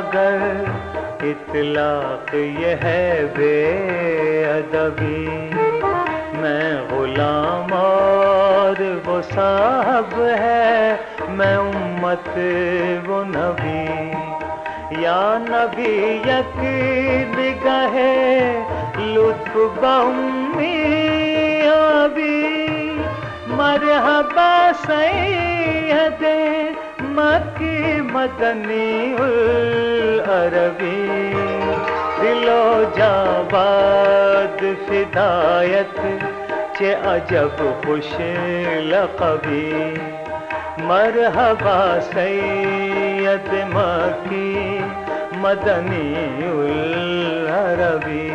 اگر اطلاق یہ ہے بے ادبی، میں غلام اور وہ صاحب ہے، میں امت وہ نبی، یا نبی یک نگاہ لطف بہمی آبی، مرحبا سید مکی مدنی العربی، دل و جاں باد فدایت چه عجب خوش لقبی، مرحبا سید مکی مدنی العربی۔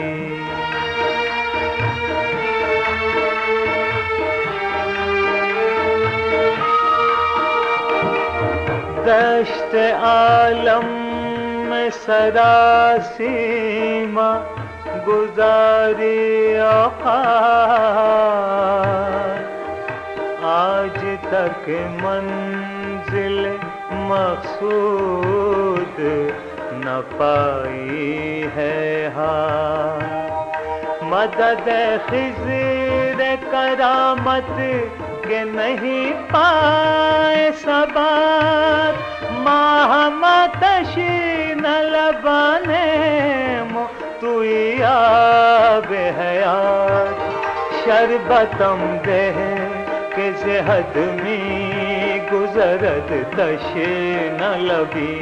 دشت عالم میں سراسیمہ گزاری اوقات، آج تک منزل مقصود نہ پائی ہے ہاں، مدد خضر کرامت کہ نہیں پائے ثبات، ماہ متشی نہ لبانے توئی آب حیات، شربتم دے کہ زہد میں گزرد تش نہ لبی،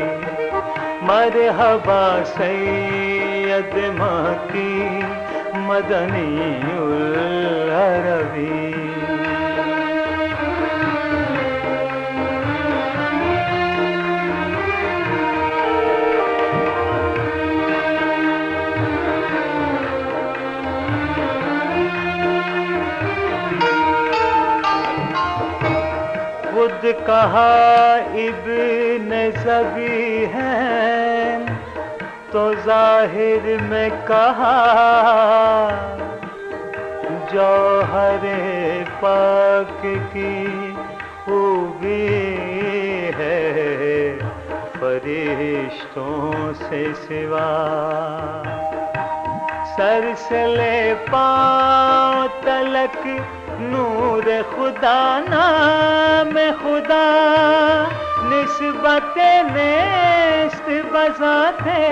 مرحبا سید مکی مدنی العربی۔ خود کہا ابن زبی ہیں تو ظاہر میں کہا، جوہر پاک کی خوبی ہے فرشتوں سے سوا، سر سے لے پاؤں تلک نور خدا نام خدا، نسبت نیست بذاتے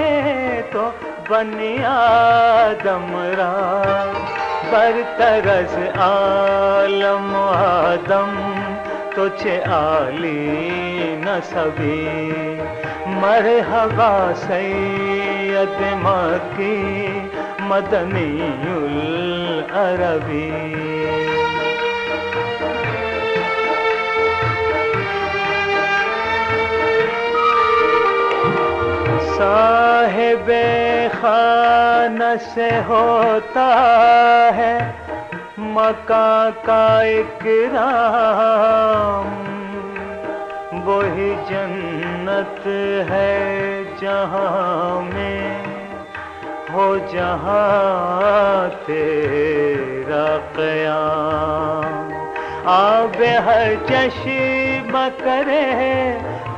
تو بنی آدم را، برتر از عالم آدم تو چه عالی نسبی، مرحبا سید مکی مدنی العربی۔ صاحب خانہ سے ہوتا ہے مکان کا اکرام، وہی جنت ہے جہاں میں ہو جہاں تیرا قیام، آب ہر چشم کرے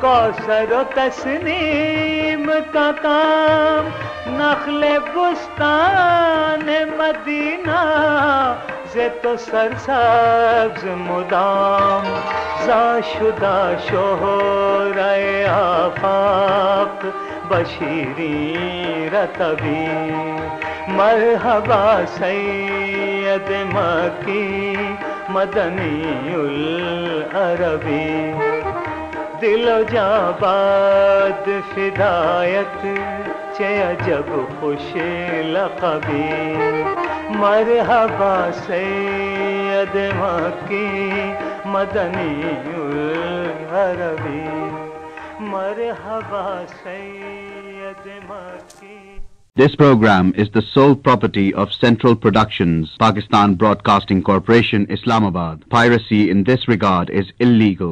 کوثر و تسنیم کا کام، نخل بستان مدینہ سے تو سرسبز مدام، زا شدہ شہرۂ آفاق بشیری رتبی، مرحبا سید مکی مدنی العربی، دل و جاں باد فدایت چه عجب خوش لقبی، مرحبا سید مکی مدنی العربی، مرحبا سید مکی۔ This program is the sole property of Central Productions, Pakistan Broadcasting Corporation, Islamabad. Piracy in this regard is illegal.